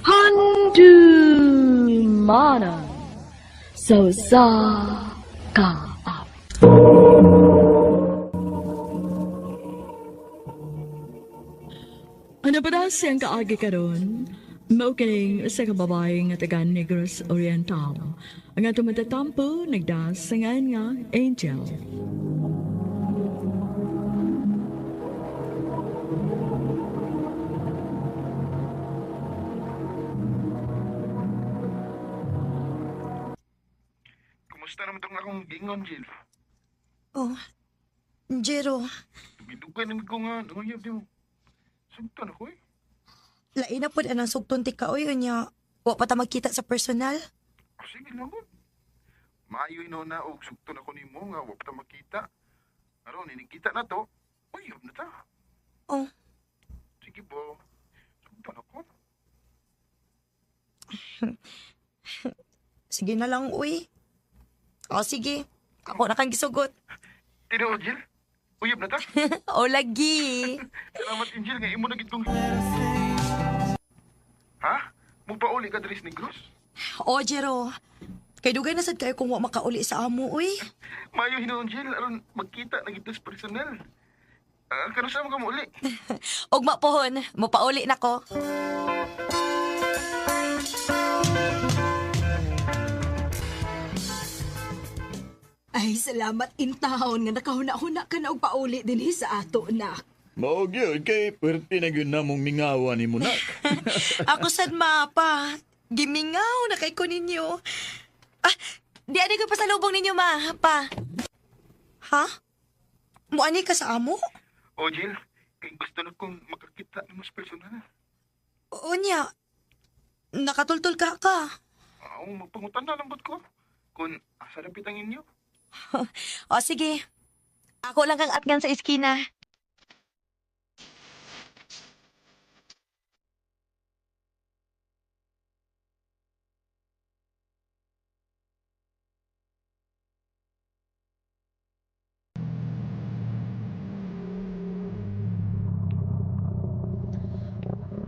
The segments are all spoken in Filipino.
Handumana so sa ka. Ano ba daw siyang kaagi karon? Mao kining sa kababae nga taga Negros Oriental. Ang atong matatampo nagdasangan nga Angel. Kumusta naman itong akong gingon, Jill? Oh, Jero, Dumidugan naman ko nga, nangayab di mo. Sugtan ako eh. lain na po anang sugton ti kaoy nya. Wa pa ta magkita sa personal. Sige naman. Maayoy no na og sugton ako ni mo nga, wap ta makita. Aron, inikita na to. Uyab na ta. Oh, Sige po. Sugtan ako. sige na lang uy. Oh, sige. Ako na kang gisugot. Tino, Jill? Uyab na ta. O lagi. Salamat, Angel, nga imo na gitong... Ha? Magpauli ka, Dres Negros? O Jero, kay dugay na sad kayo kung wa makauli sa amo uy. Maayo hino, Angel, aron magkita na gitas personal. Kano sa mga mauli? Og mapohon, mopauli na ko. Ay, salamat in town nga nakahuna-huna ka na og pauli dinhi sa ato na. Mao gyud kay perti na gyud namong mingawan ni Munak. Ako sad mapa. Gimingaw na kay ko ninyo. Ah, di ani ko pasalubong ninyo ma, pa. Ha? Muani ka sa amo? O, Jill, kay gusto na kong makakita ni mas personal. Unya, nakatultol ka ka. Magpangutan na lambot ko. Kung asa na pitang inyo. O sige, ako lang kang atgan sa iskina.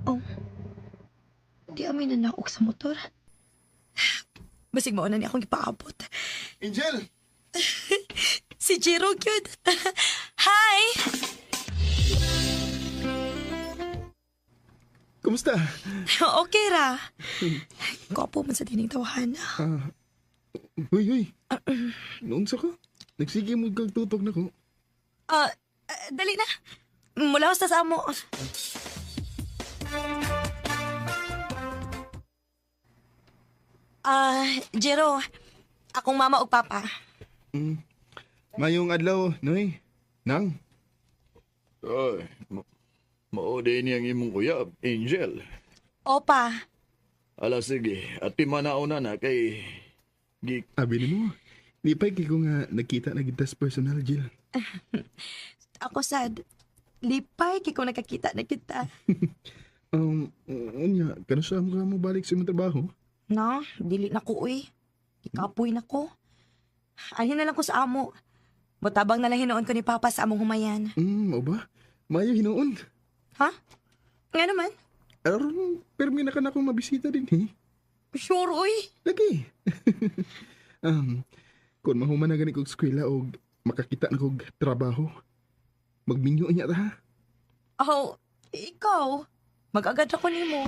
Oh, di amin na naok sa motor. Basig mo na ni akong ipaabot. Angel! Si Jiro gyud. Hi! Kumusta? Okay ra. Gwapo man sa dining tawahan. Uy. Noon sa ka? Nagsige mo kag tutok na ko. Dali na. Mula sa amo. Jero, akong mama ug papa. Mayong adlaw, noy. Nang. Ay, mao din niyang imong uyab, Angel. Opa. Ala sige, at timanauna na kay... Abi ni mo, di pa kay ko nga nakita na gitas personal, Jill. Ako sad. Lipay kay kung nakakita na kita. Unya, kano sa mo balik sa imong trabaho? No, dili na ko uy. Ikapoy na ko. Alhin na lang ko sa amo. Butabang na lang hinoon ko ni Papa sa among humayan. Mao ba? Mayo hinuon. Ha? Nga naman? Aron, permi na ka na akong mabisita din, eh. Sure, uy. Lagi. Kung mahuman na gani kong eskwela o makakita na kong trabaho, magminyo niya ta, ha? Oh, ikaw. Mag-agad ako ni mo.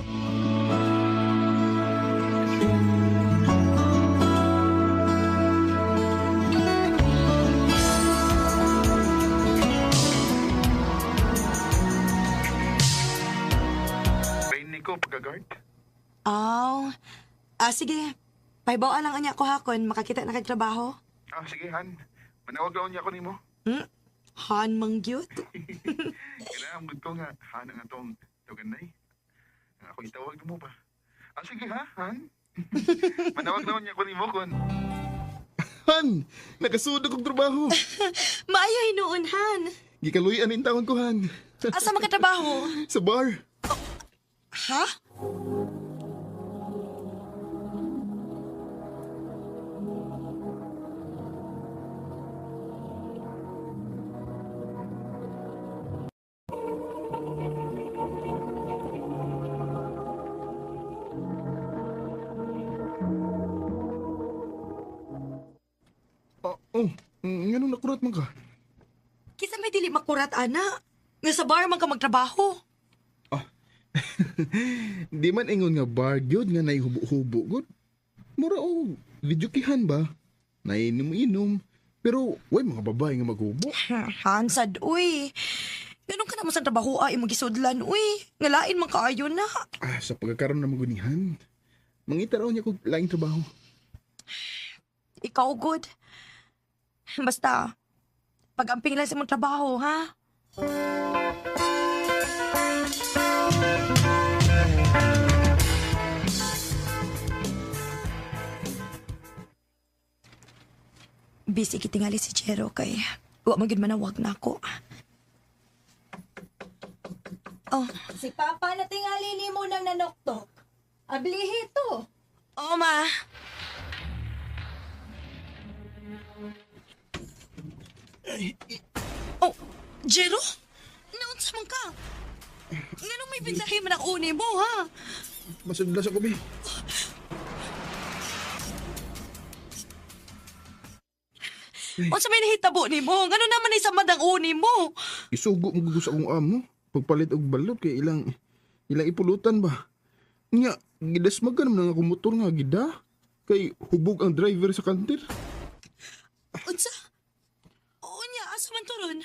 Bain ni ko, pagka-guard. Aw. Sige. Paibawa lang anya ko hakon. Makakita na kag trabaho. Sige, Han. Manawag lang niya ako ni mo. Han mangyot. Kailangan ko nga, Han ang atong tuganay. Ako itawag mo pa. Sige ha, Han. Manawag lang niya ako ni mo kung... Han! Nakasudok kong trabaho! Maayo hinuon, Han. Gikaluyan in taon ko, Han. Asa makatrabaho? Sa bar. Ha? Nga nakurat man ka? Kisa may dili makurat, ana. Nga sa bar man ka magtrabaho. Di man ingon nga bar gyud nga naihubo-hubo gud. Mura o videokihan ba? Nainom-inom. Pero way mga babae nga maghubo. Hansad, uy. Ganun ka naman sa trabaho ay imong gisudlan, uy. Ngalain man kaayo na. Sa pagkakaroon na magunihan. Mangita raw niya kung laing trabaho. Ikaw, good. Basta, pag-amping lang sa mong trabaho, ha? Busy kitingali si Jero kay wa magid manawag na ako. Oh, Si Papa na tingali ni mo nang nanoktok. Ablihi to. oh ma. Oh, Jero? Naunsa man ka? Nganong may bintahin man ang uni mo, ha? Masudlas ako, be. Unsa may nahitabo ni mo? Ngano naman ay samad ang uni mo? Isugo mo gusto akong amo. Pagpalit og balot kay ilang ipulutan ba? Nya, gidasmag ka naman ang akong motor nga gida. Kay hubog ang driver sa kantir. Unsa? Oo niya, asa man to ron?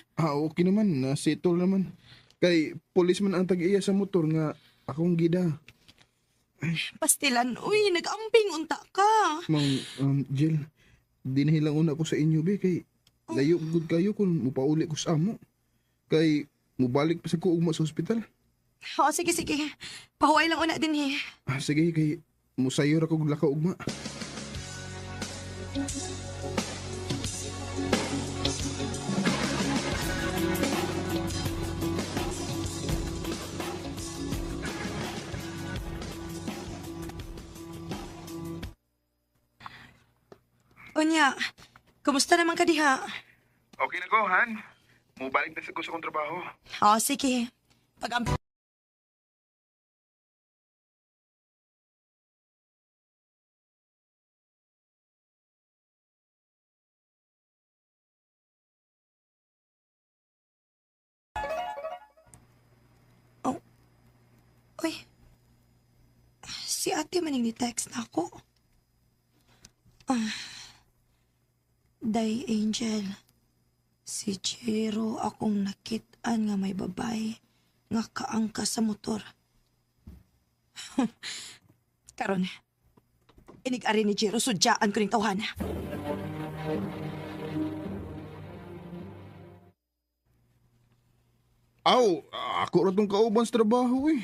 Okay naman. Nasettle naman. Kay polis man ang tag-iya sa motor nga akong gida. Pastilan, uy, nag-amping unta ka. Mang, Jill, dinahilang una ko sa inyo, be. Kay layo good kayo kung mupauli ko sa amo. Kay mubalik pa sa kuugma sa ospital. Oo, sige, sige. Pahuway lang una din, he. Sige, kay musayor ako laka ugma. Unya, kumusta naman ka diha? Okay na ko, Han. Mubalik na sa gusto kong trabaho. Oo, sige. Pag-amping. Oh. Uy. Si ate maning ni-text na ako. Day Angel. Si Jero akong nakitaan nga may babay nga kaangka sa motor. Karon, inig-ari ni Jero sudyaan ko ning tawhana. Aw, ako ra tong kauban sa trabaho eh.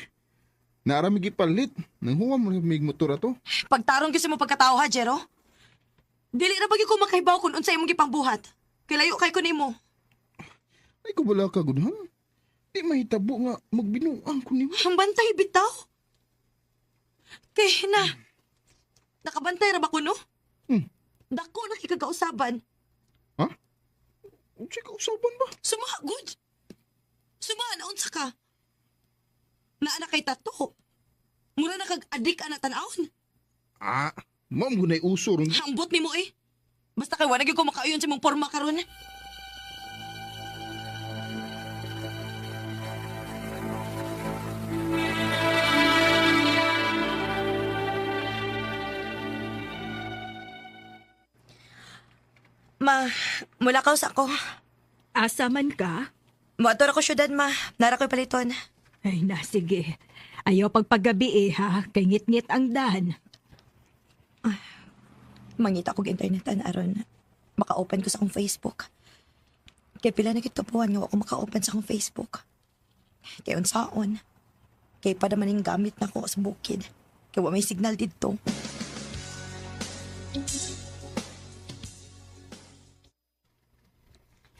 Narami gipalit. Nang huwam mo may motor ato. Pagtarong kasi mo pagkatao ha, Jero? Dili na bagi ko makahibaw kung unsay imong gipangbuhat. Kilayo kay ko nimo. Ay ko bala ka gudhan. Di mahitabo nga magbinuang ko nimo. Ang bantay bitaw. Kay na. Nakabantay ra ba ko no? Dako na kikagausaban. Ha? Unsay kausaban ba? Sumaha, good. Sumaha na unsa ka. Naana kay tato. Mura na kag-adik ana tan-awon. Ma'am gunay usor. Hambot nimo eh. Basta kay wala gyud ko makaayon sa imong porma karon. Ma, mula ka sa ako. Asa man ka? Motor ako syudad, ma. Nara ko'y paliton. Ay na, sige. Ayaw pagpagabi ha. Kay ngit-ngit ang dan. Mangita kog internetan aron maka-open ko sa akong Facebook. Kay pila na kitupuan nga ako maka-open sa akong Facebook. Kay unsaon. Kay pada maning gamit na ko sa bukid. Kay wa may signal didto.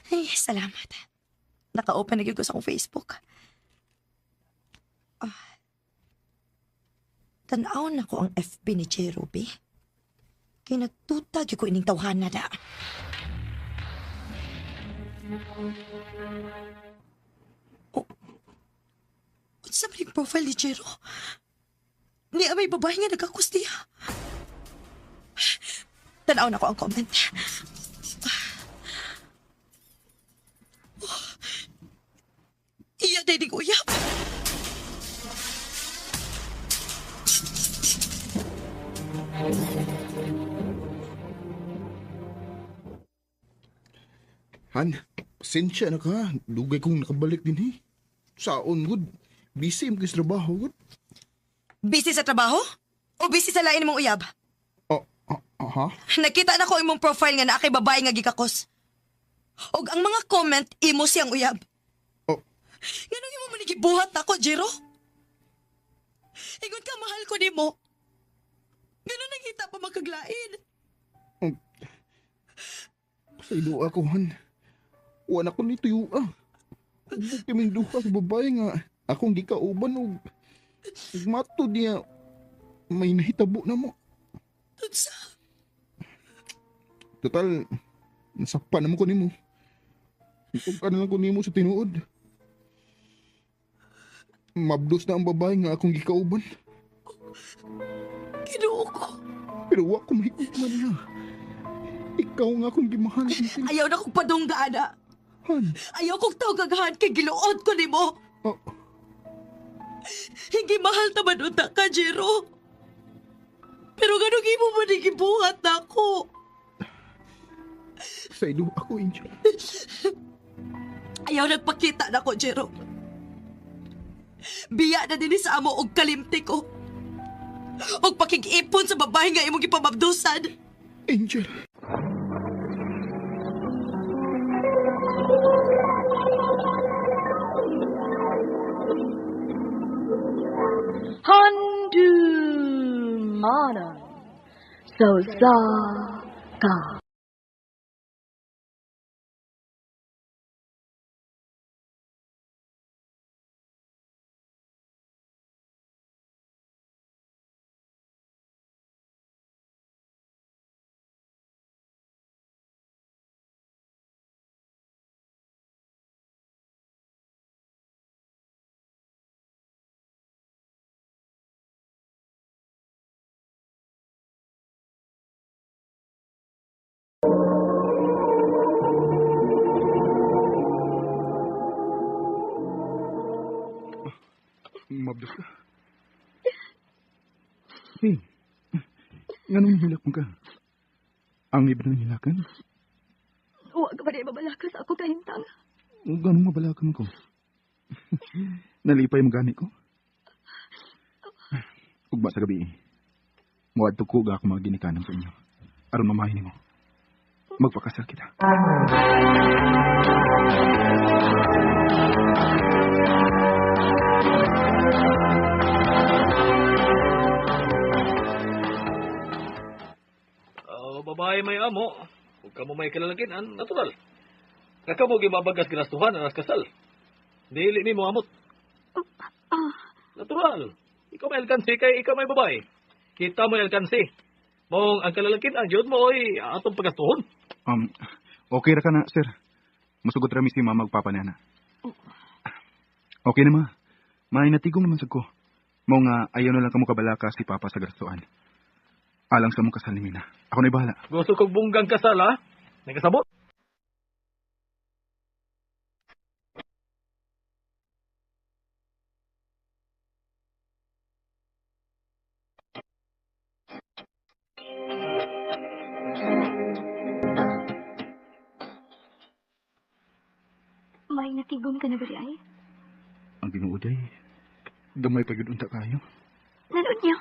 Ay, salamat. Naka-open na gyud ko sa akong Facebook. Tan-aw na ko ang FB ni J. Ruby. Kay nagtuta gyud ko ining tawhana da. Oh. Unsa man yung profile ni Jero? Niya may babae nga nagkakustiya. Tanaw na ko ang comment. Daddy uyab. Han, pasensya na ka. Dugay kong nakabalik din eh. Saon, good. Busy mo sa trabaho, good. Busy sa trabaho? O busy sa lain mong uyab? Ha? Nakita na ko imong profile nga na kay babae nga gikakos. Og ang mga comment imo siyang uyab. Oh, Ganun imo man gibuhat nako, Jiro? Ingon ka mahal ko nimo. Ganun nakita pa makaglain. sa ilo ako, Han. Wala ko nito yung Huwag kaming duha sa babae nga. Akong di ka uban o mato niya may nahitabo na mo. Tunsa? Total, nasakpan naman ko ni mo. Ikog ka na lang ko ni mo sa tinuod. Mabdos na ang babae nga akong gikauban. Ginoo ko. Pero wa ko mahigugman na. Ikaw nga akong gimahal. Ayaw na kong padunggaan, Han, Ayaw kong tawgagahan kay giluod ko nimo. oh, Hindi mahal ta manunta ka, Jiro. Pero ganun imo man gibuhat na ako. sa ilo ako, Angel. Ayaw nagpakita na ko, Jero. Biya na din sa amo og kalimti ko. Og pakig-ipon sa babae nga imong gipamabdusan. Angel. Handu mana so sa ka. Mabdos ka. Hey, ganun hilak mo ka? Ang iba ng hilakan? Huwag ka pa rin mabalakas ako kahintang. O ganun mabalakan ko? Nalipay mo gani ko? Ugba sa gabi, muad ko ga ako mga ginikanan sa inyo. Aron mamahin mo. Magpakasal kita. Babae may amo, huwag ka mo may kalalakinan, natural. Kaka mo gimabagas ginastuhan anas kasal. Dili ni mo amot. Natural. Ikaw may alkansi kay ikaw may babae. Kita mo may alkansi. Mong ang kalalakinan jud mo ay atong pagastuhon. Okay ra ka na, sir. Masugot rami si mama magpapanana. Okay na ma. May natigong naman sa ko. Mo nga ayaw na lang kamo kabalaka si papa sa gastuan. Alang sa mong kasal ni Mina. Ako na'y bahala. Gusto kong bunggang kasal ha? Nagkasabot? May natigom ka na ba ay? Ang ginuuday. Gamay pagidunta kayo. Nanood niya?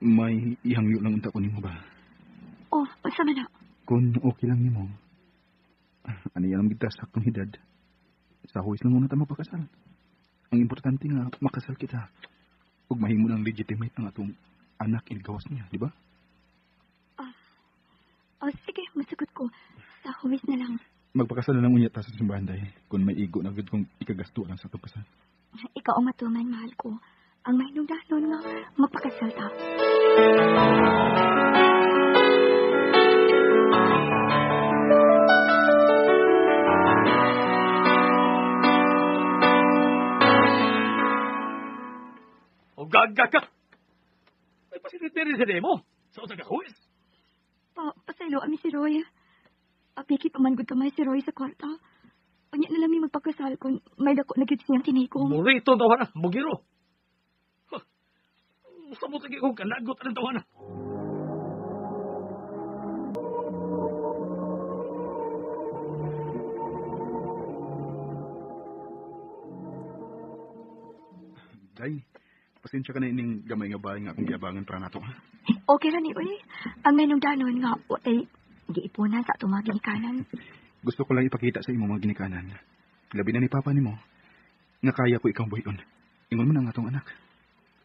May ihangyo lang unta ko nimo ba? Oh, unsa man na? Kung okay lang nimo. Ano yan ang bigtas akong edad. Sa huwis lang muna tayo mapakasal. Ang importante nga, makasal kita. Huwag mahimo ng legitimate ng atong anak gawas niya, di ba? Sige, masagot ko. Sa huwis na lang. Magpakasal na lang unya ta sa simbahan day. Kung may igo na agad kong ikagasto lang sa atong kasal. Ikaw ang matuman, mahal ko. Ang may nungdanon nga, magpakasal ta. O gaga ka! May pasilitiri sa demo. Sa utang kahuis. Pasaylo, ami si Roy. Apiki pa man gud kamay si Roy sa kwarta. Unya na lang may magpakasal kung may dako na gid siyang tinikom. Murito tawa na, bugiro. Huh. Samot lagi kong kalagot ang tawa na. Day, pasensya ka na ining gamay nga bahay nga akong giabangan para nato, ha? Okay ra ni uy. Ang mainungdanon nga watay giipunan sa tumagi kanan. Gusto ko lang ipakita sa imo mga ginikanan. Labi na ni Papa nimo nga kaya ko ikaw buhayon. Ingon mo na nga atong anak.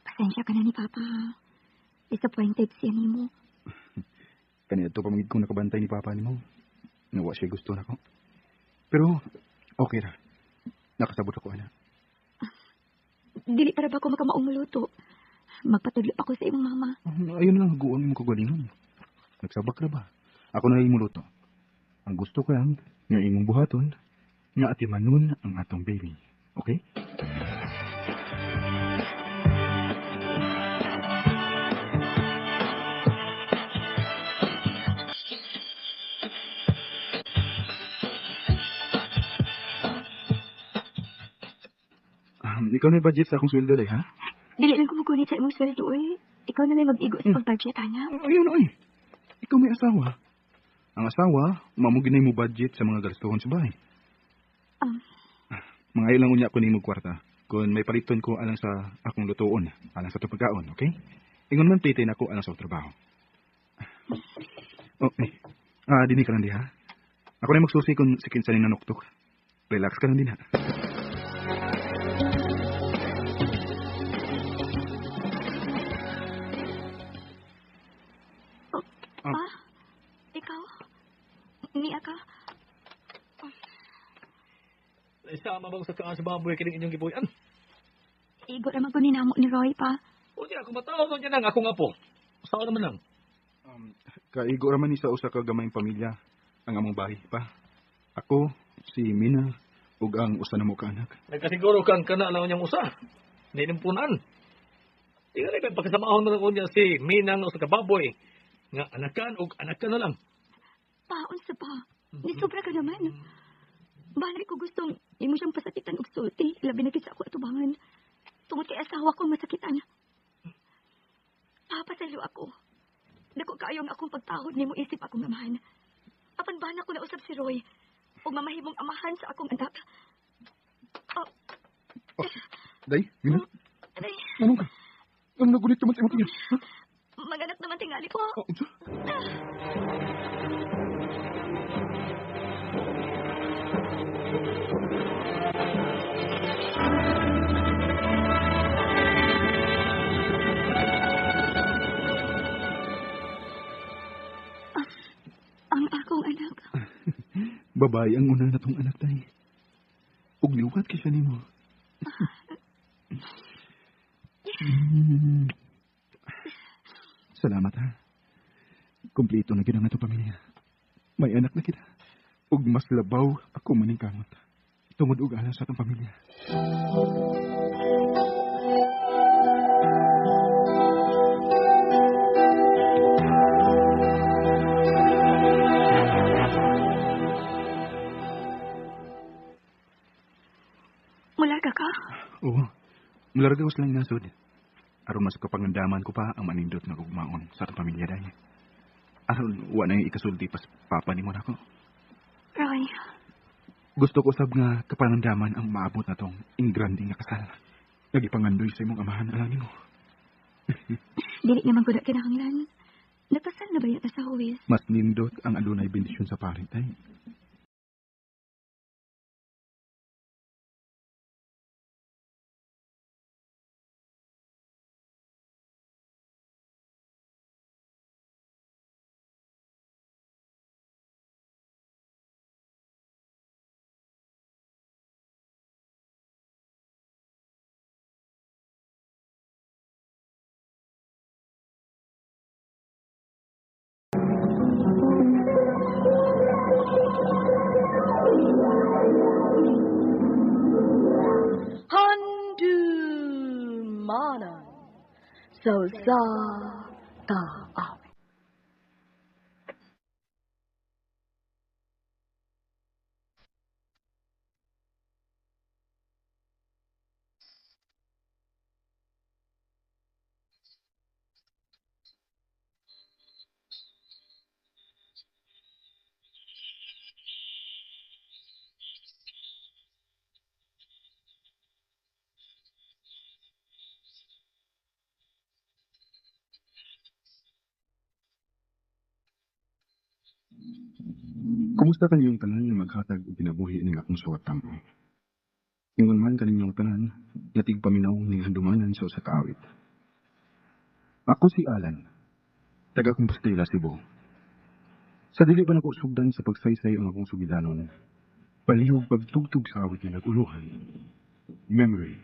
Pasensya ka na ni Papa. Disappointed siya nimo. Kanina to pamigid kong nakabantay ni Papa nimo. Nawa siya gusto na ko. Pero, okay ra. Nakasabot ako, anak. Dili para ba ko makamaong muluto? Magpatudlo ako sa imong mama. Ayun lang, haguan mo kagalingon. Nagsabak na ba? Ako na yung muluto. Ang gusto ko lang, nga imong buhaton, nga atimanon ang atong baby. Okay? Ikaw na yung budget sa akong sweldo day, ha? Dili lang ko magunit sa imong sweldo uy. Ikaw na lang mag-igo sa pag-budget ana. Ayun, ay. Ikaw may asawa. Ang asawa, mamuginay mo budget sa mga gastuhon sa bahay. Mga ilang unya ko ni mo kwarta. Kung may paliton ko alang sa akong lutuon, alang sa pagkaon, okay? Ingon man pitay na ko alang sa trabaho. Okay. Dini ka lang di, ha? Ako na magsusi kung sikin sa nanuktok. Relax ka lang din, ha? Pa? Ikaw? Niya ka? Isa mabang sa kaan sa baboy kining inyong gibuyan. Igo naman ko ninamo ni Roy pa. O diya, kung matawag nun yan ang akong apo. Saan naman lang? Kaigo raman ni sa usa ka gamayng pamilya ang among bahay pa. Ako, si Mina, ug ang usa na mo ka anak. Nagkasiguro kang kana lang niyang usa. Ninimpunan. Di ka rin pagkasamahon na lang niya si Minang o sa kababoy. Nga anakan o anak ka na lang. Paon sa pa. Ni sobra ka naman. Balik ko gustong imo siyang pasakitan og sulti. Labi na gid sa ako atubangan. Tungod kay asawa ko masakitan. Papasalo ako. Dako kaayo nga akong pagtahod nimo isip akong amahan. Apan bana ko na usab si Roy. O mamahimong amahan sa akong anak. Day, Mina, Aray, ano ka? Ano nagulit naman sa imo tingin? maganak naman tingali ko. Unsa? Ang akong anak. Babae ang una na tong anak tay. Ug liwat kay siya nimo. Salamat ha. Kompleto na gid ang ato pamilya. May anak na kita. Ug mas labaw ako maning kamot. Tungod og alas sa atong pamilya. Mularga ka? Oo. Mulargawas lang nasod. Aron mas kapangandaman ko pa ang manindot na ugmaon sa atong pamilya dahil. Aron wa na yung ikasulti pas papa ni mo na ko. Roy, Gusto ko sab nga kapangandaman ang maabot na tong ingranding nga kasal. Nagipangandoy sa imong amahan alam nimo. dili naman ko na kinahanglan. Nagkasal na ba yan sa huwis? Mas nindot ang adunay bendisyon sa parit ay. Handumanan so sa ta Kumusta kanyang tanan nga maghatag og kinabuhi ning akong suwatan mo? Ingon man kaninyong tanan, natig paminaw ning handumanan sa usa ka awit. Ako si Alan, taga Compostela, Cebu. Sa dili pa nako sugdan sa pagsaysay ang akong sugidanon, palihog pagtugtog sa awit nga naguluhan. Memory.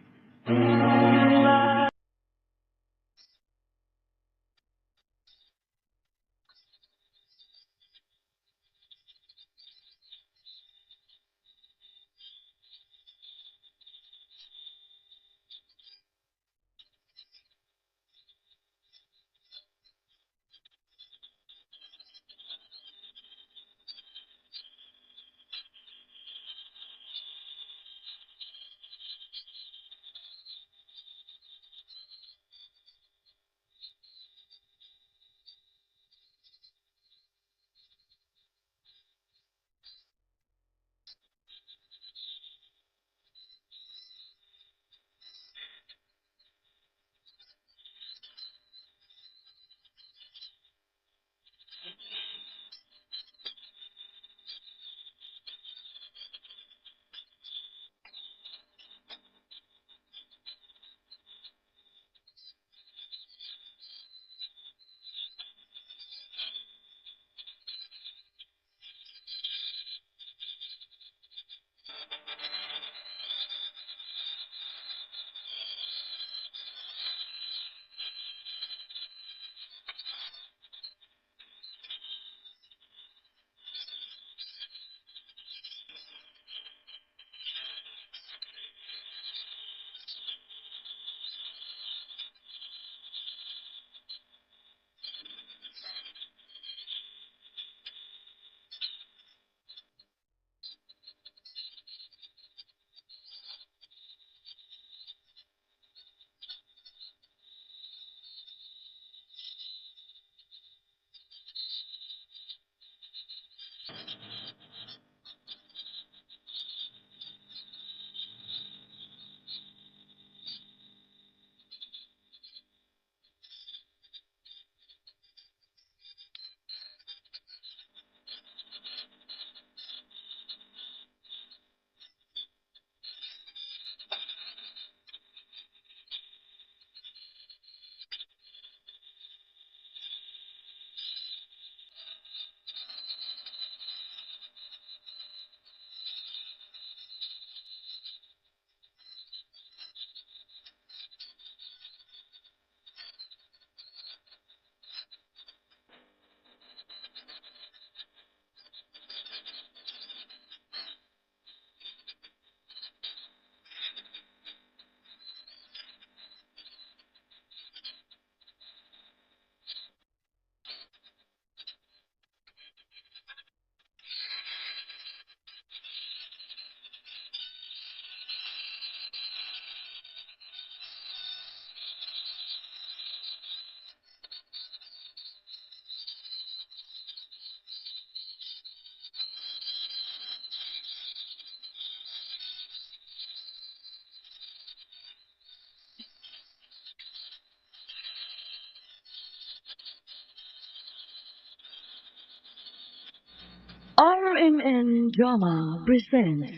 RMN Drama presents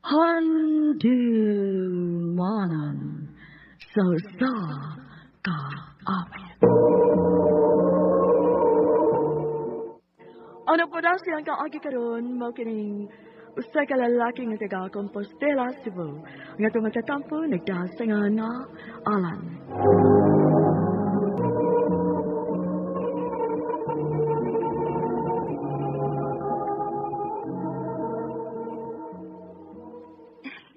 Handumanan sa Kaawit. Ano po daw siyang kaagi karon mao kining usa ka lalaki nga taga Compostela, Cebu. Nga tumatatampo nagdasangan nga Alan.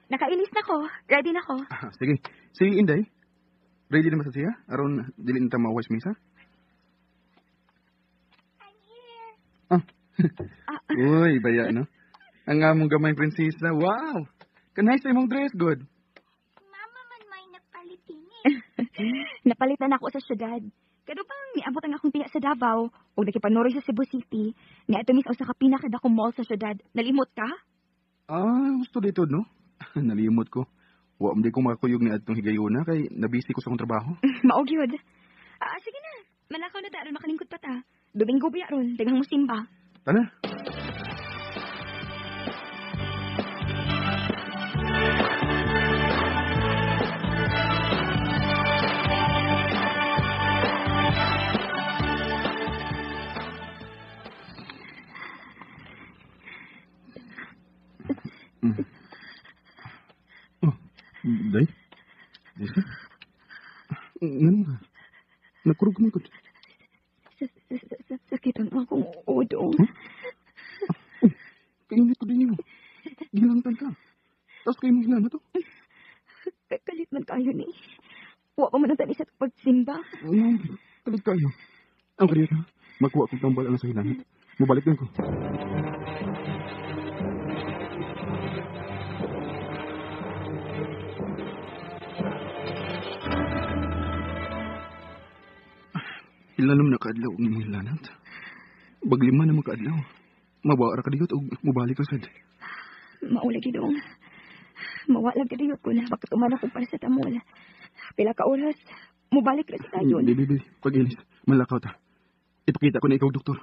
Nakailis na ko. Ready na ko. Sige. Si Inday, ready naman sa siya? Aron dili na ta mawas misa? Ah. Uy, baya, no? Ang among gamay prinsesa. Wow! Kanay sa imong dress, good. Mama man may napalitin Napalitan ako sa syudad. Kado bang niabot ang akong tiya sa Davao o nakipanuroy sa Cebu City. Nga ito mis sa pinakadakong mall sa syudad. Nalimot ka? Gusto dito, no? Nalimot ko. Wa mo di ko makakuyog ni adtong higayuna kay nabisi ko sa akong trabaho. Maog yun. Sige na. Malakaw na tayo makalingkod pa ta. Domingo biya ron. Daghang musimba. Tara. Oh, Day? Desa? Ngano nga? Nakurog mo ko. Sakitan akong udo. Kainit ko din mo. Gilangtan ka. Tapos kayo mo na to. Kalit man kayo ni. Wa pa man ang tanis at pagsimba. Kalit kayo. Ang kariya ka. Magkuha kong tambal ang sa hilangan. Mabalik din ko. Ilalom na kaadlaw ang imong hilanat. Baglima na mga kaadlaw. Mabawa ra ka diyot o mubalik ka sad. Maula gidong. Mawala gidiyot ko na. Bakit umana ko para sa tamol. Pila ka oras. Mubalik na si tayo. Di. Pag-ilis. Malakaw ta. Ipakita ko na ikaw, doktor.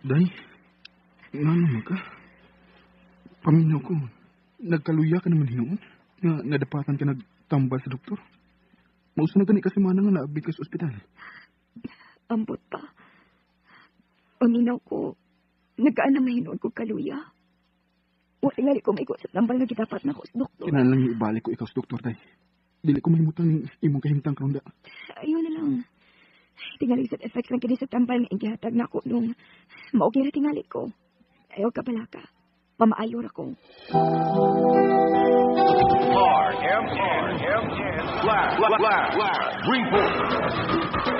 Day, nga naman ka. Paminaw ko, nagkaluya ka naman hinoon na nadapatan ka nagtambal sa doktor. Mausa na gani kasi manang nga naabig ka sa ospital. Ambot pa. Paminaw ko, nagkaan na mahinoon ko kaluya. O tingali ko maikot sa tambal nga gitapat na ko sa doktor. Kailangan lang yung ibalik ko ikaw sa doktor, Day. Dili ko mahimutan ng imong kahimtang karonda. Ayun na lang. Tingali sa effects lang kini sa tambal nga igihatag na ko nung maugir tingali ko. Ayaw ka pala ka. Mamaayor ako.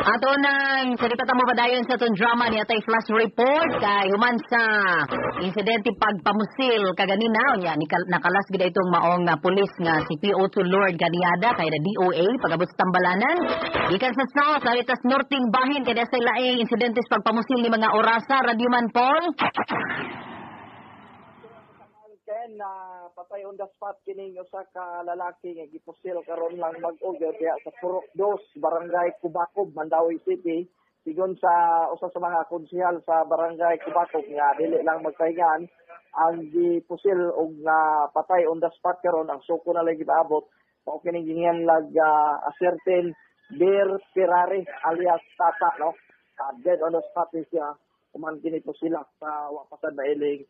Ato nang salita mo ba dayon sa itong drama ni Atay Flash Report kay human sa insidente pagpamusil kaganina niya nakalas gid itong maong pulis nga si PO2 Lord Ganiada kay na DOA pagabot sa tambalanan gikan sa south sa northing bahin kay sa laing insidente pagpamusil ni mga orasa Radyoman Paul. Na patay on the spot kining usa ka lalaki nga gipusil karon lang mag-og diha sa Purok 2 Barangay Kubacob Mandawi City sigon sa usa sa mga konsehal sa Barangay Kubacob nga dili lang magpahingan ang gipusil og patay on the spot karon ang suko na lang gipaabot mao kining ginganlag a certain Bir Ferrari alias Tata no dead on the spot siya kuman kini pusila sa wapasan bailing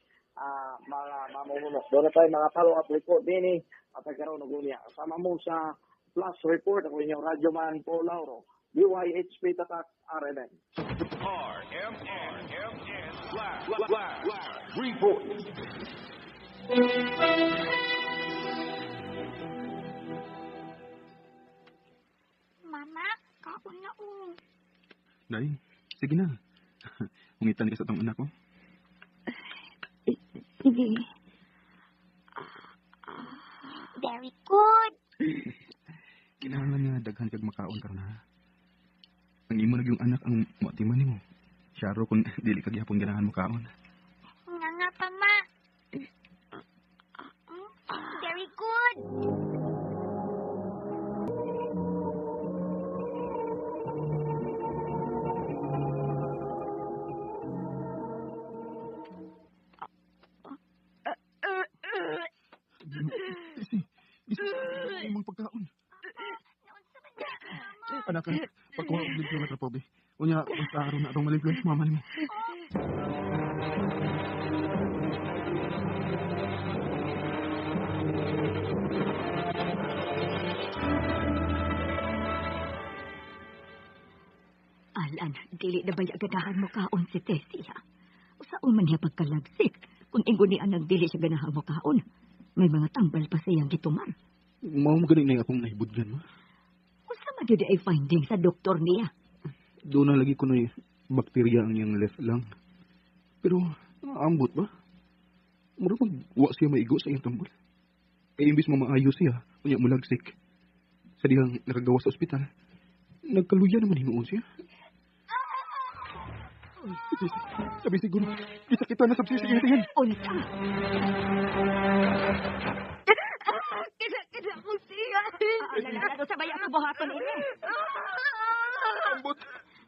mga mamumuno. Doon na tayo mga follow-up report din at nagkaroon ng gunya. Sama mo sa Flash Report, ako inyong Radyoman Paul Lauro, UYHP Tatak, RMN. RMN Flash Report. Mama, kaon na Day, sige na. Ungitan ka sa itong anak ko. Sige. Very good. Kinahanglan nga daghan kag makaon karon ha. Ang imo yung anak ang matiman nimo. Syaro kung dili kag gyapon ganahan makaon. Nga pa, ma. Very good. Imong pagkaon. Anak, pagkuha og libro na trapobe. Unya, basta aron na atong maliblo sa mama nimo. Alan, dili na ba ganahan mo kaon si Tessie, ha? Usaon man niya pagkalagsik. Kung ingunian ang dili siya ganahan mo kaon, may mga tambal pa siyang gituman. Mao mo ganing na akong nahibudgan, ma. Usa man gyud ay finding sa doktor niya. Doon na lagi ko na bakterya ang iyang left lung. Pero, ambot ba? Mura wa siya maigo sa iyang tambal. Kaya imbis mamaayo siya, unya mulagsik. Sa dihang nakagawa sa ospital, nagkaluya naman hinuon siya. Sabi siguro, isakitan na sa psisigitan. Unsa? Kisa ko siya. Lalala sa bayan ko buhaton ini. Ambot.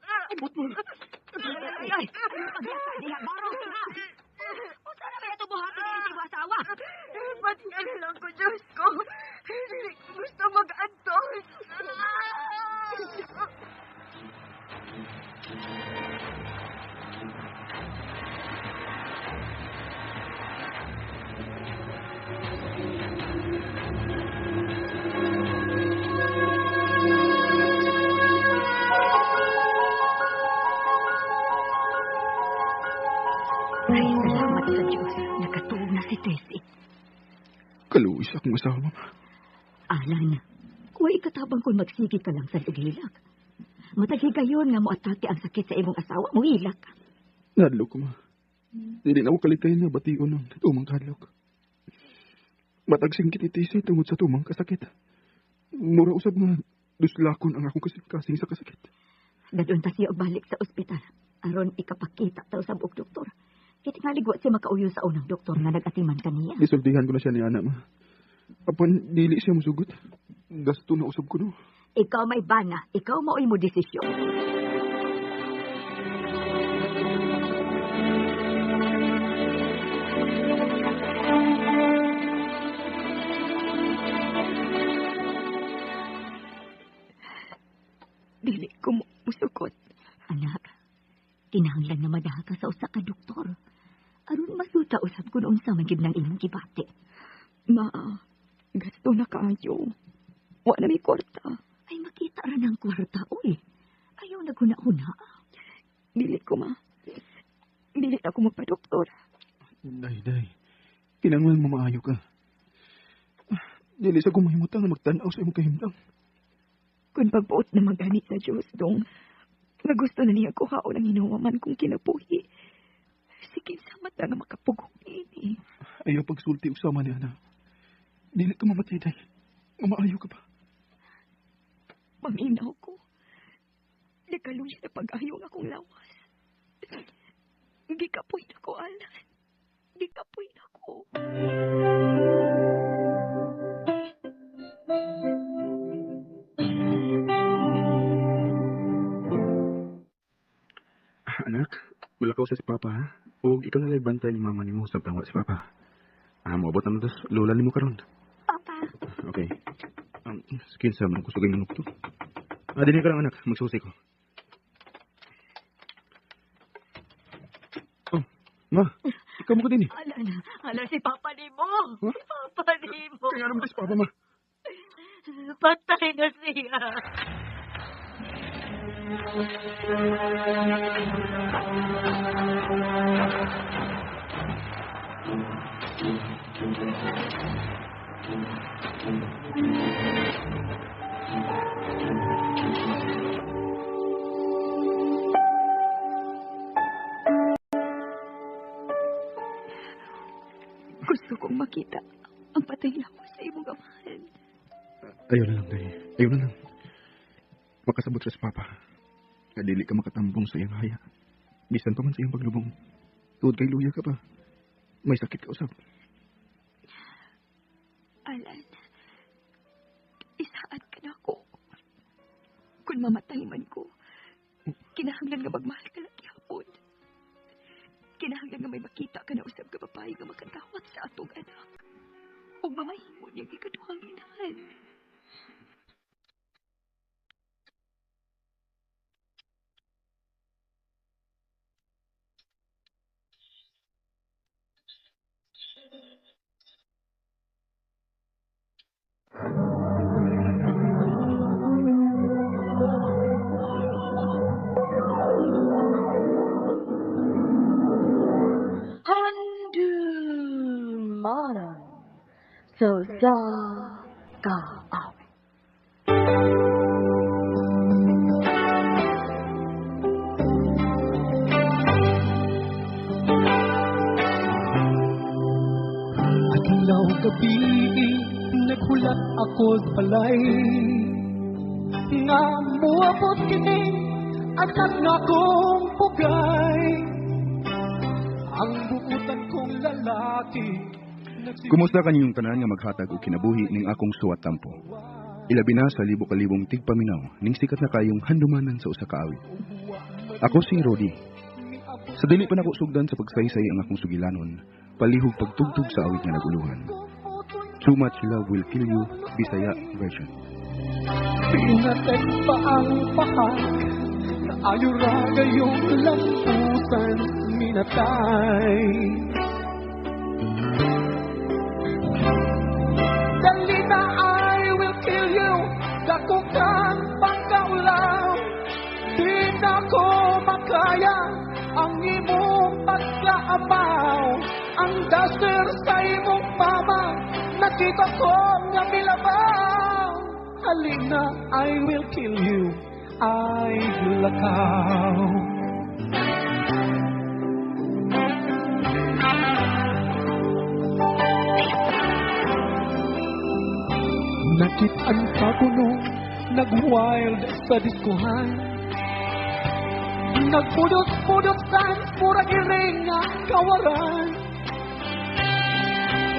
Ambot mo. Ay, diha baro sila. Unsa na kaya to buhaton ini si asawa? Ba't nga lang ko, Diyos ko? Hindi ko gusto mag-antos. Ay, salamat sa Diyos. Nakatuog na si Tessie. Kaluwis akong asawa. Alan, kuwa'y katabang kung magsigi ka lang sa lugilak. Matagi gayon nga mo atake ang sakit sa imong asawa mo, hilak. Nadlok ko, ma. Hindi na ako kalitayin nga bation ng tumang kadlok. Matagsing kititisi tungod sa tumang kasakit. Mura usab nga, duslakon ang akong kasing sa kasakit. Dadun ta siya balik sa ospital. Aron ikapakita ta usab og doktor. Kiti nga ligwa siya makauyo sa unang doktor nga nag-atiman kaniya. Isultihan ko na siya ni Ana, ma. Apan, dili siya musugot. Gasto na usab ko, no. Ikaw may bana. Ikaw maoy mo desisyon. Dili ko mo musugot. Anak, kinahanglan nga madaha ka sa usa ka doktor. Aron masuta usab kun unsa man gid nang imong gibati. Ma, gasto na kaayo. Wa na may kwarta. Ay makita ra ng kwarta, oy. Ayaw na guna-una. Dili ko, ma. Dili ako magpa-doktor. Day. Kinanglan mo maayo ka. Dili sa kumahimutang na magtanaw sa imong kahimtang. Kung pagbuot na magani sa Diyos, dong, na gusto na niya kuhaon ang hinawaman kong kinabuhi. Sige, samat na nga makapugong ini. Ayaw pagsulti usama ni Ana. Dili ka mamatay, day. Umaayo ka pa. Maminaw ko. Nakaluya na pag-ayaw ng akong lawas. Gikapoy na ko, Alan. Gikapoy na ko. Anak, wala ka sa si Papa, ha? O ikaw na lang bantay ni mama ni mo sa tangwa si Papa. Maabot naman dos, lola ni mo karon. Papa. Okay. Skin sa man ko sugay manok to. Dili ka lang, anak. Magsusi ko. Oh, ma. Ikaw mo ko din eh. Alan, si Papa ni mo. Huh? Si Papa ni mo. Kaya naman si Papa, ma. Patay na siya. Gusto kong makita ang patay lawas sa imong amahan. Ayaw na lang, day. Ayaw na lang. Makasabot sa Papa. Kadili ka makatambong sa iyang haya. Bisan pa man sa iyang paglubong. Tuod kay luya ka pa. May sakit ka usap. Alan, isaad ka na ako. Kung mamatay man ko, kinahanglan nga magmahal ka lang ihapon. Kinahanglan nga may makita ka na usab ka babae nga makatawat sa atong anak. O mamahimo niyang ikaduhang inahan. Mana sejak Adlaw gabi naghulat ako sa balay nga muabot kini anak na kong pugay lalaki. Kumusta kanyong tanan nga maghatag og kinabuhi ning akong suwat tampo? Ilabi na sa libo-kalibong tigpaminaw ning sikat na kayong handumanan sa usa ka awit. Ako si Rodi. Sa dili pa nako sugdan sa pagsaysay ang akong sugilanon, palihog pagtugtog sa awit nga naguluhan. Too Much Love Will Kill You, Bisaya version. Pinatay pa ang pahak, naayura gayong lampusan minatay. Dali na I will kill you, dako kang pagkaulaw. Di na ko makaya ang imong pagkaamaw. Ang daster sa imong mama, nakita ko nga milabaw. Halina, I will kill you, ay lakaw. Nakitaan pa ko nung nag-wild sa diskuhan. Nagpudot-pudot sa murag iring nga kawaran.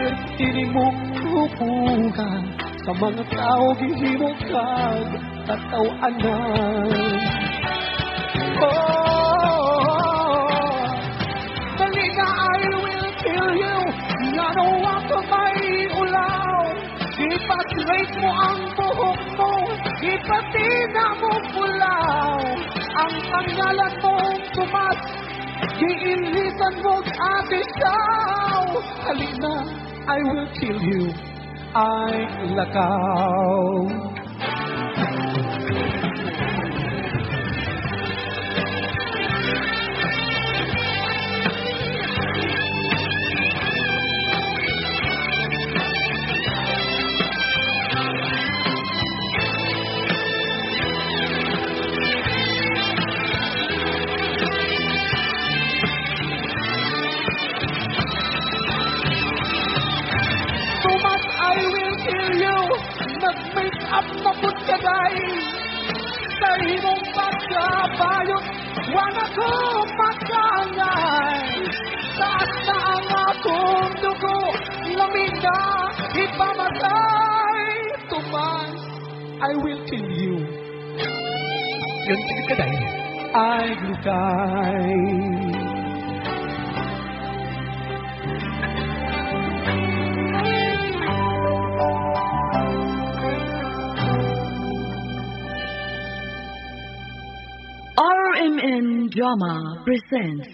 Ertini mong hupugan sa mga tao gihimong kag tatawanan. Oh, dali na I will kill you, nanawa ka may ulaw. Ipastraight mo ang buhok mo, ipatina mo pulaw. Ang pangalan mong Tomas, giilisan mo't atisaw. Halina, I will kill you, ay lakaw. Nag-make up na putkaday sa imong pagkabayot, wala ko makangay. Taas na ang akong dugo, lamig na ipamatay. Tomas, I will kill you. Yung tigkaday ay glukay. RMN Drama presents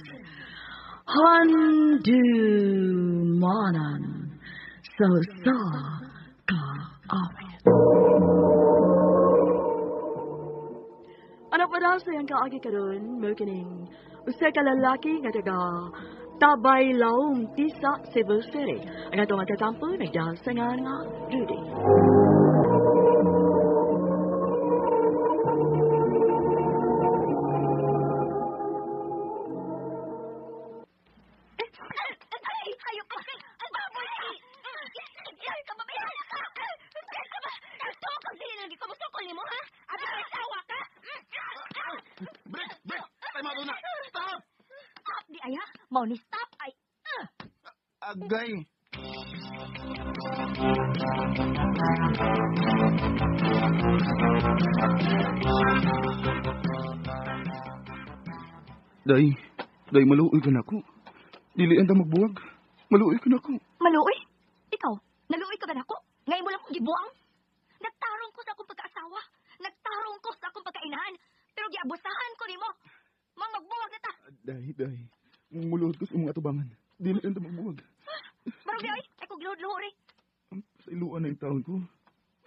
Handumanan sa kaawit. Anak pa daw sa iyang kaagi karon, makining usa ka lalaki nga taga Tabay Laong Tisa, Cebu City. Ang atong matatampo, nagdasangan nga Rudy. Mau ni stop ay. Agay. Day maluoy ka na ko. Dilian ta magbuwag. Maluoy ka na ko. Maluoy? Ikaw, naluoy ka ba nako? Ngayon mo lang kong gibuang? Nagtarong ko sa akong pagkaasawa. Nagtarong ko sa akong pagkainahan. Pero giabusahan ko nimo. Magbuwag na ta. Day. Muluhod ko sa mga atubangan. Dilian ta magbuwag. Marami ay, ay kong luhod-luhod eh. Sa iluan ng taon ko.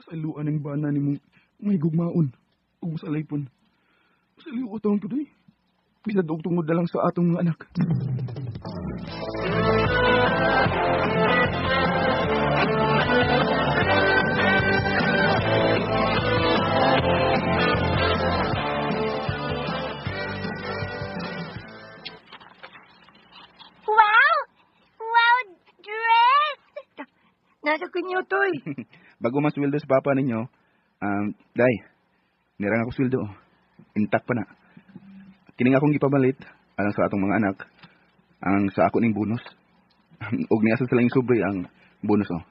Sa iluan ng bana ni mong may gugmaon. Huwag mo sa laypon. Sa iluan taon ko doy. Bisad og tungod na lang sa atong mga anak. Nasa kunyo to eh. Bago masweldo sa papa ninyo, Day, nirang ako sweldo. Intact pa na. Kining akong ipabalit, alang sa atong mga anak, ang sa ako ning bonus. Og niya sa silang sobre ang bonus, oh.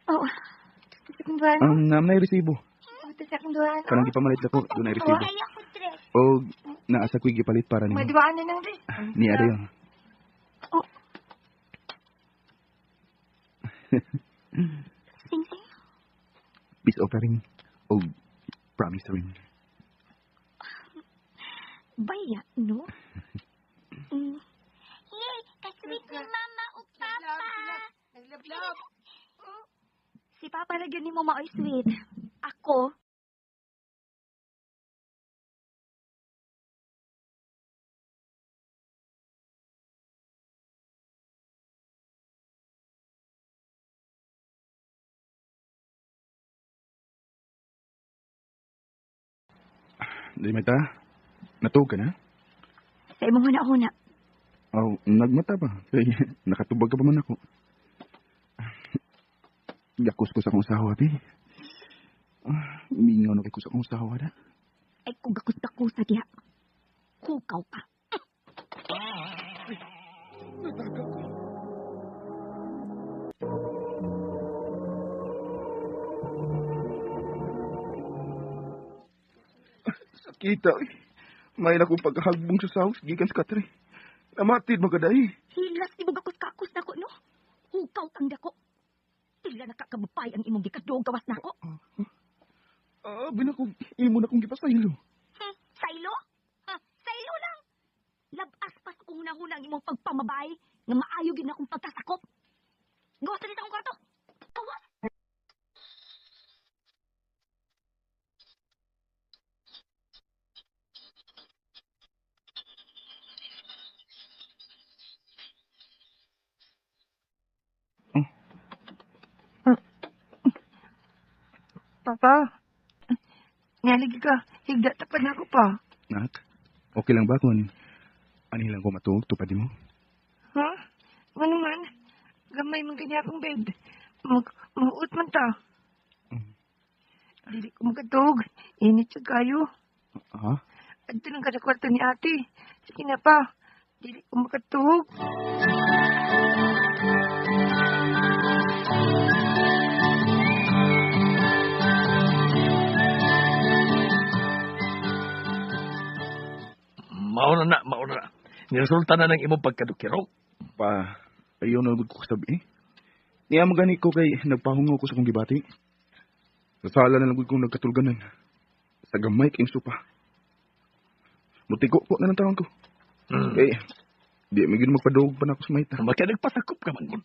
Oh, sa akong duhan. Namnay resibo. Sa akong duhan. Kanang gipamalit ako, doon ay resibo. O naasa ko'y gipalit para nimo. Maduhaan na nang rin. Ni ada yun. Oh. Sing-sing. Peace offering o promise ring. Baya, no? Yay! Kasweet ni Mama o Papa. Naglap-lap. Si Papa lagyan ni mo maoy sweet. Ako, Di mata? Natug ka na? sa imong huna-huna. Oh, nagmata ba? Kay nakatubag ka pa man ako. Gakos ko sa akong sawa, pi. Mingaw na kay ko sa akong sawa na. Ay, kung gakos sa diha. Kukaw ka. Sakita, eh. May akong pagkahagbong sa sahos, gikan sa katre. Namatid magaday. Hilas di mo gakos-kakos na ko, no? Hukaw kang dako. Tila nakakabupay ang imong gikadong gawas na ko. Binakog, imo na kong gipasaylo. Saylo? Saylo lang. Labas pas kung hunang-hunang imong pagpamabay nga maayo gid akong pagkasakop. Gawas na akong kwarto. Gawas. Papa, ngalig ka. Higda tapad na ako pa. Nak, okay lang ba kung anilang ko matuog tupad mo? Ha? Ano man? Gamay man kanya akong bed. Mahuot man ta. Dili ko makatog. Init siya kayo. Ha? Adto lang ka sa kwarto ni ate. Sige na pa. Dili ko makatog. Mauna na. Niresulta na ng imong pagkadukirok. Pa, ayaw na ko sabi. Niya magani ko kay nagpahungaw ko sa kong gibati. Sa sala na lang kong nagkatulganan. Sa gamay kayong supa. Mutiko po na ng tawang ko. Di magiging magpadog pa na ako sa maita. Maka nagpasakop ka man.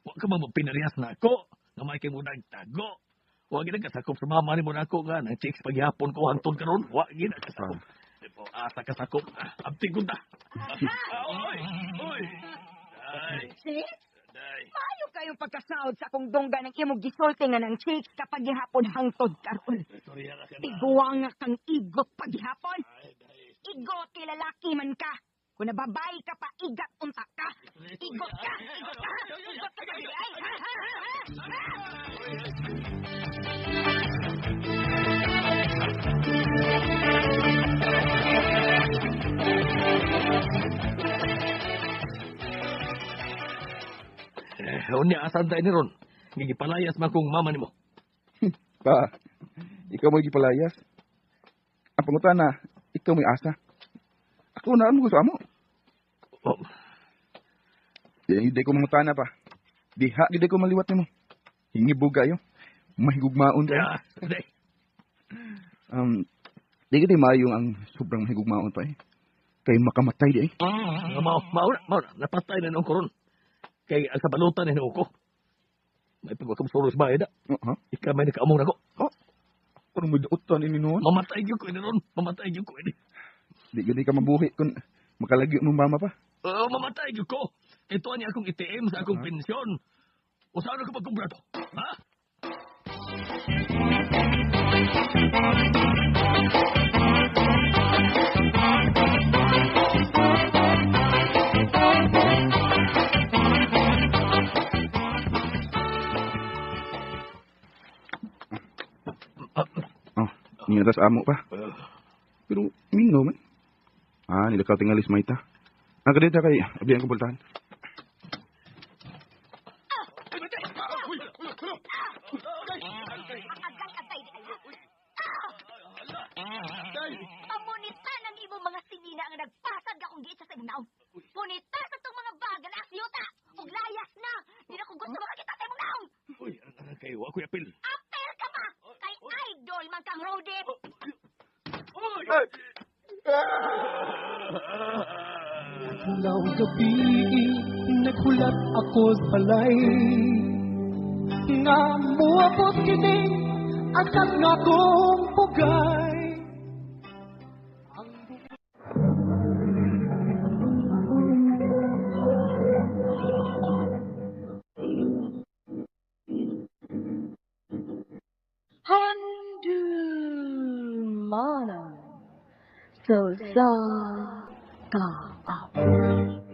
Huwag ka mamapinarias na ako. Namay kayo muna nagtago. Huwag ginagkasakop sa mama ni mo na ako nga. Nang chicks paghihapon ko hantod ka ron. Huwag ginagkasakop. Asa ka sakop. Abti ko na. Oy! Day! Sis? Maayo kayong pagkasaod sa akong dongga ng imong gisulti nga ng chicks kapag gihapon hangtod karon. Tiguwa nga kang igot paghihapon. Igot kay lalaki man ka. Kung nababae ka pa, igat unta ka. Igot ka! Igot ka! Igot ka kasi ay! Unya asan tayo ni Ron? Gigipalayas man kong mama ni mo. Pa, ikaw mo gipalayas. Ang pangutana, ikaw may asa. Ako na mo sa amo. Oh. Hindi ko mangutana pa. Diha, hindi ko maliwat nimo. Hingi buga yo. Mahigugmaon ka. Di ka di mayong ang sobrang mahigugmaon pa eh. Kay makamatay di eh. Mauna. Napatay na nung koron. Kay ang kabalutan ni ko. May pagkakam sa bahay na. Ika may nakaamong na ko. Ano mo dautan ini noon? Mamatay yung ko ini ron. Mamatay yung ko ini. Di ka mabuhi kung makalagyo mong mama pa. Mamatay yung ko. Ito niya akong ITM sa akong pensyon. O saan ako magkumbra to? Ha? Ningatas amo pa. Pero mingaw man. Nilakaw tingalis maita. Nakadita kay abiyan ko bultahan. ako'y apil. Apel ka pa! Kay idol man kang Rodip! Law gabi, naghulat ako sa balay. Nga muabot kini, agad nga kong pugay. Handumana. So sa ka awi.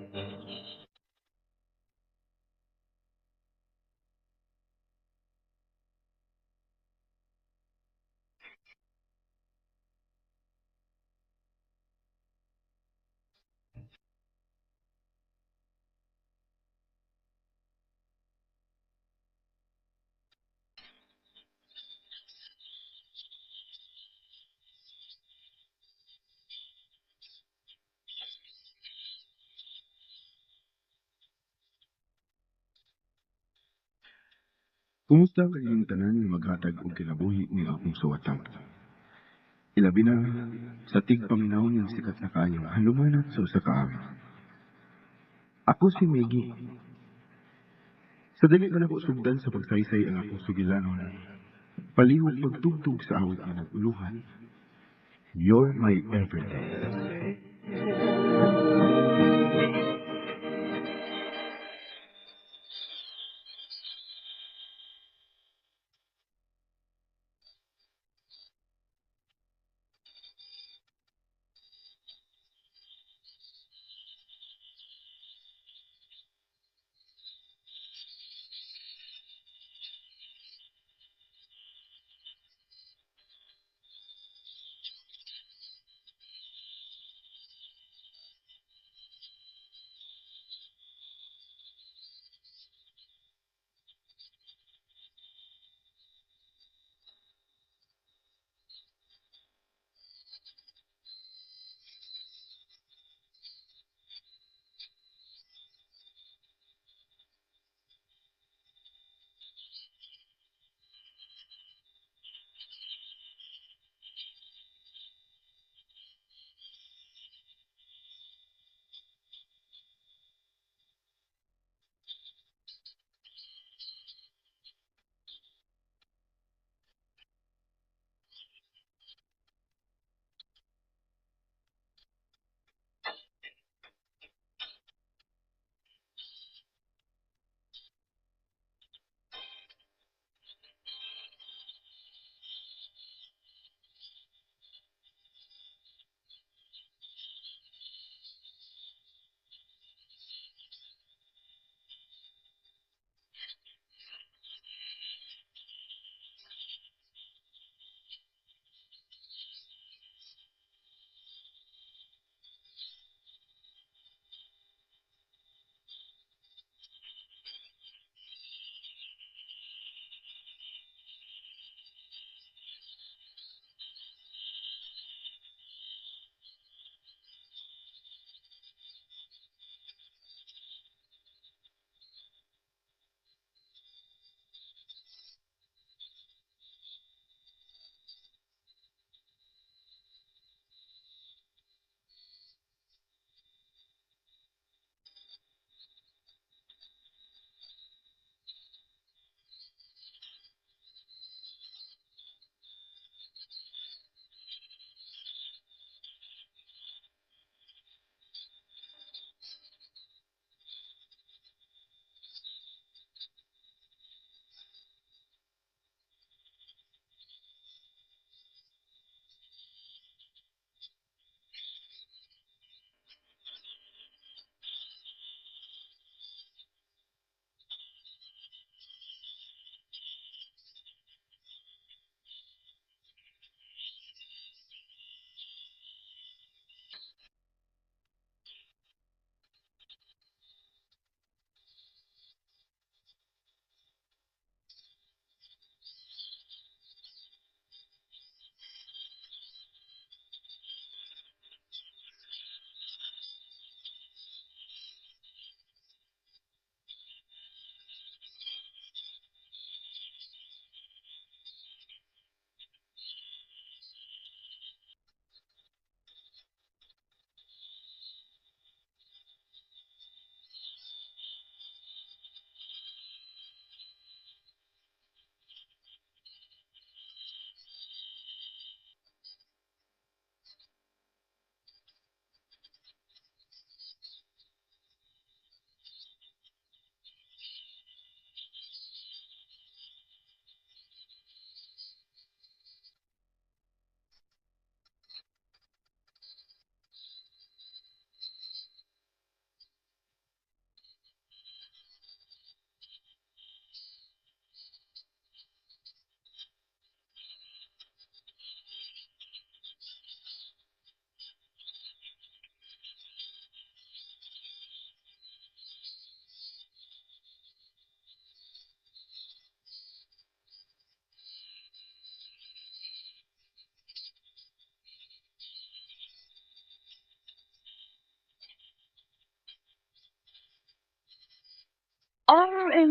Kumusta kayong tanan nga maghatag og kinabuhi ni akong suwatang? Ilabi na sa tigpaminaw ng sikat na kayong halumanat sa usa ka awit. Ako si Maggie. Sa dili man ako sugdan sa pagsaysay ang akong sugilanon, palihog pagtugtog sa awit nga naguluhan. You're my everything.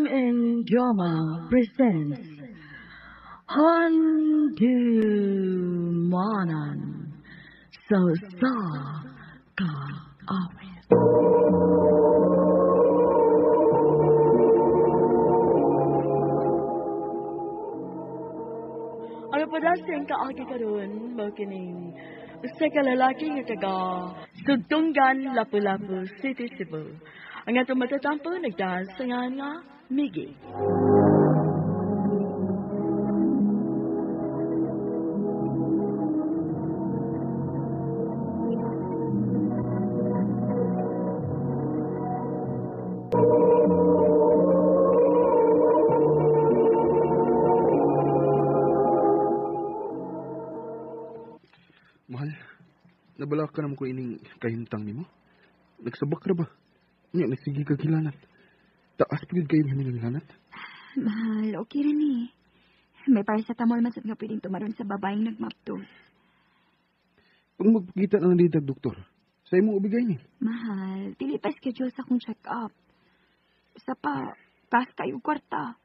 Film and Drama presents Handumanan Sa Kaawit. Ano pa dasing kaagi karon mo kining usa ka lalaki nga taga Sugtungan, Lapu-Lapu City, Cebu. Ang atong matatampo nagdasangan nga Miggy. Mahal, nabala ka naman ko ining kahintang ni mo. Nagsabak na ba? Nga, nagsige ka kilanat. Taas pagod kayo namin ng hilanat. Mahal, okay rin eh. May paracetamol man sa nga pwedeng tumaron sa babaeng nagmapto. Kung magpakita ng lidag, doktor, sa'yo mo ubigay ni. Mahal, dili pa schedule sa akong check-up. Isa pa, taas kayo kwarta.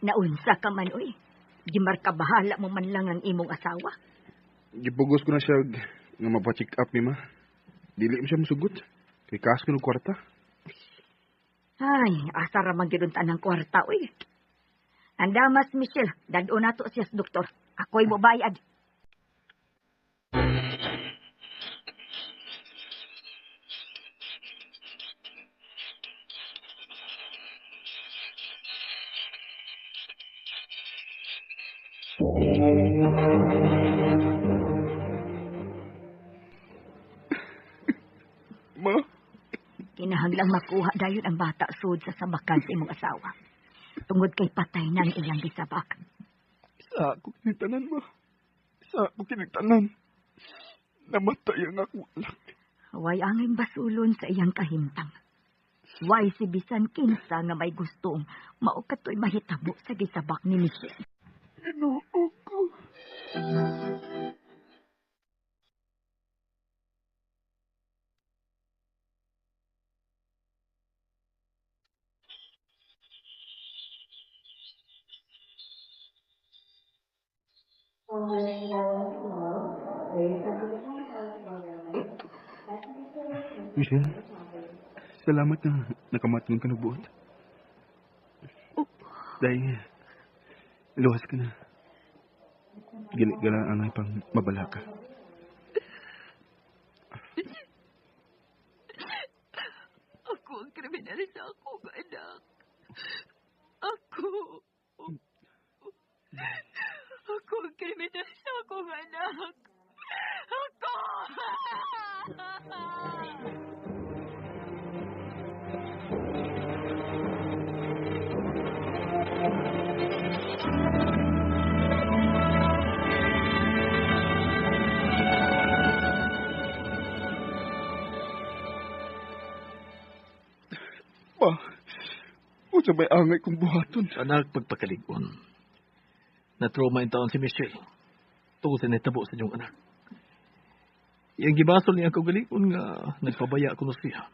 Naunsa ka man, uy. Gimar ka bahala mo man lang ang imong asawa. Gipugos ko na siya nga mapacheck up ni ma. Dili mo siya masugot. Kay kaas ko ng kwarta. Ay, asa ra man gyud tanang kwarta, uy. Andamas, Michelle, dado na to siya sa doktor. Ako'y mo bayad. Ma? Kinahanglang makuha dayon ang bata sud sa sabakan sa imong asawa. Tungod kay patay na ang iyang gisabak. Sa ako kinigtanan, ma. Sa ako kinigtanan. Namatay ang ako anak. Way angin basulon sa iyang kahimtang. Way si bisan kinsa nga may gustong maukatoy mahitabo sa gisabak ni Michelle. Ginoo ko. Michelle, salamat na nakamating ka ng buot. Dahil, luwas ka na. Gala ang ay pang mabala ka. Ako ang kriminal sa akong anak. Ako ang kriminal sa akong anak. Ako! Pa, kung sa may angay kong buhaton. Anak, pagpakaligwan. Na-trauma yung taon si Michelle. Tungkol sa netabo sa inyong anak. Yang gibasol niya ang kagalikon nga nagpabaya ko na siya.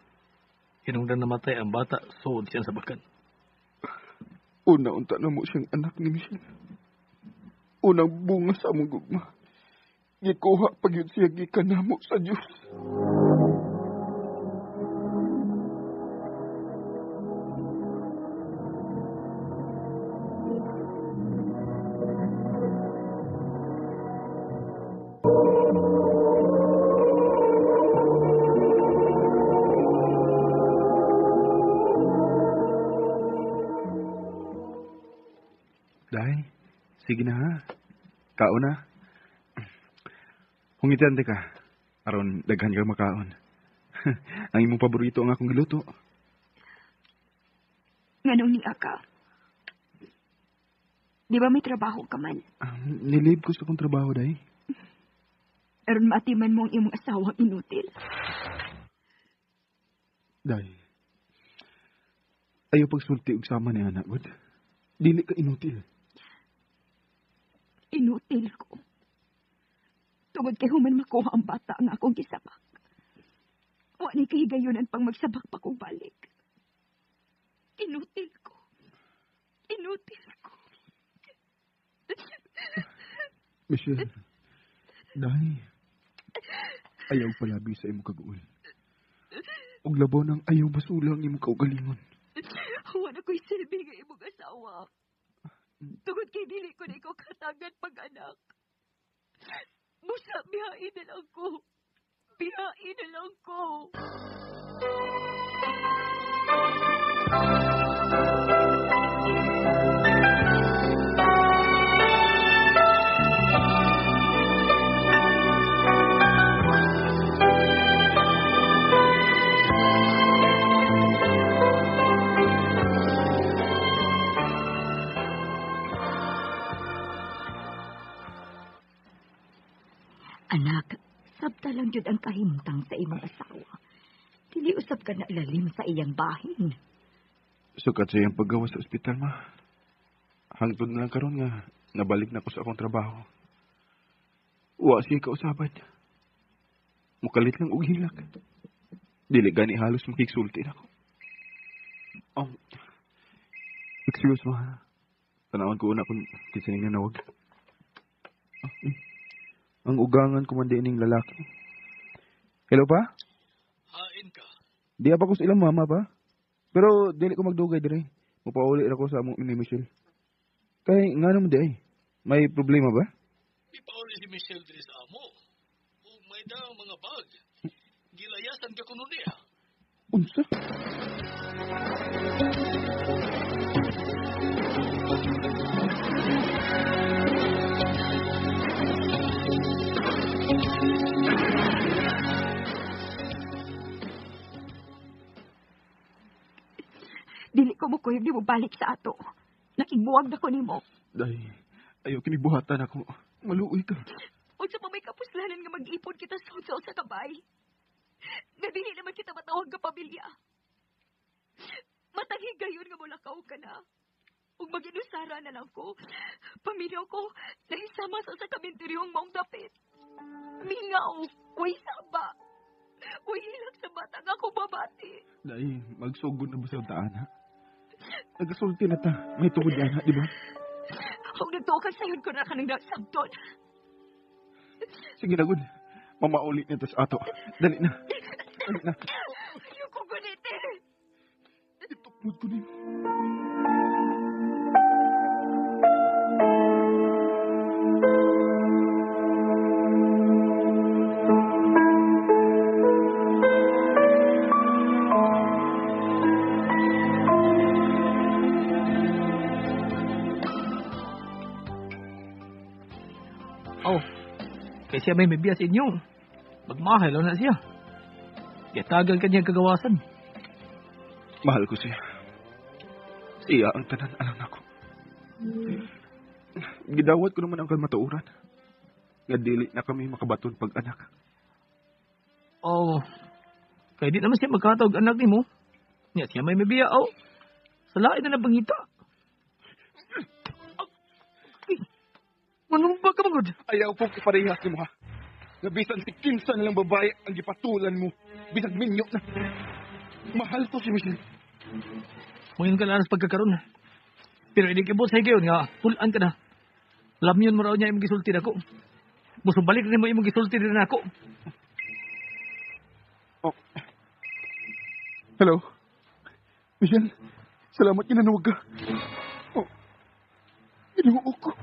Hinungdan namatay ang bata, sood siya sa bakan. Una-unta na mo siyang anak ni Michelle. Unang bunga sa among gugma. Gikuha pag yun siya gikanamo sa Diyos. Day, sige na ha. Kaon na. Hungitan ka. Aron, daghan ka makaon. Ang imong paborito ang akong giluto. Nganong ni Aka? Di ba may trabaho ka man? Nilib ko sa kong trabaho, day. Aron maatiman mo ang imong asawang inutil. Day, Ayaw pagsulti og sama ni anak, God. Dili ka inutil. Inutil ko. Tungod kay human makuha ang bata ang akong gisabak. Wa ni kahigayunan pang magsabak pa kong balik. Inutil ko. Inutil ko. Michelle, dahil ayaw palabi sa imo kaguol. Og labaw ng ayaw basulang imo kaugalingon. Wala ko'y silbi nga imong asawa. Tungod kay dili ko na ikaw katagan pag-anak. Busa, bihain na lang ko. Bihain na lang ko. Anak, sabta lang jud ang kahimtang sa imong asawa. Dili usab ka na lalim sa iyang bahin. Sukat sa iyang paggawa sa ospital, ma. Hangtod na lang karon nga nabalik na ko sa akong trabaho. Wa siya kausaban. Mukalit lang og hilak. Dili gani halos makigsulti na ko. Excuse ma. Tanawan ko una kung kisining na nawag. Ang ugangan ko man ning lalaki. Hello pa? Hain ka. Di pa ko sa ilang mama pa. Pero dili ko magdugay dire. Mupauli ra ko sa among ni Michelle. Kay nga naman di ay. May problema ba? Ipauli si Michelle diri sa amo. Ug may daw mga bag. Gilayasan ka kuno niya. Unsa? Dili ko mo kuyog di mo balik sa ato. Nakigbuwag na ko nimo. Day, ayaw kinibuhatan ako. Maluoy ka. Unsa pa may kapuslanan nga mag-ipon kita sa kabay. Nga dili naman kita matawag nga pamilya. Matanghigayon nga mulakaw ka na. Ug maginusara na lang ko. Pamilya ko nahisama sa kamintiryong maong dapit. Mingaw, way saba. Way hilang sa bata nga ako babati. Day, magsugod na ba sa taan, ha? Nagasulti na ta. May tungod yan, ha? Di ba? Huwag nagtukan sa'yon ko na ka nang nagsabton. Sige na, good. Mamaulit nito sa ato. Dali na. Dali na. Ayoko gunit eh. Itukmod ko din. Kaya siya may bibiya sa inyo. Magmahal na siya. Kaya tagal kanyang kagawasan. Mahal ko siya. Siya ang tanan alam ako. Gidawat ko naman ang kalmatuuran. Nga dili na kami makabaton pag-anak. Kaya di naman siya magkatawag anak ni mo. Niya siya may bibiya, Salain na bangita. Manong ba ka magod? Ayaw po iparehas ni mo, ha? Nabisan si kinsa nilang babae ang gipatulan mo. Bisag minyo na. Mahal ko si Michelle. Ngayon ka lanas pagkakaroon. Pero hindi kibot sa higayon nga, pulaan ka na. Lamyon mo raw niya yung gisulti na ko. Muso balik rin mo yung gisulti rin ako. Hello? Michelle, salamat ginanawag ka. Ginuo ko.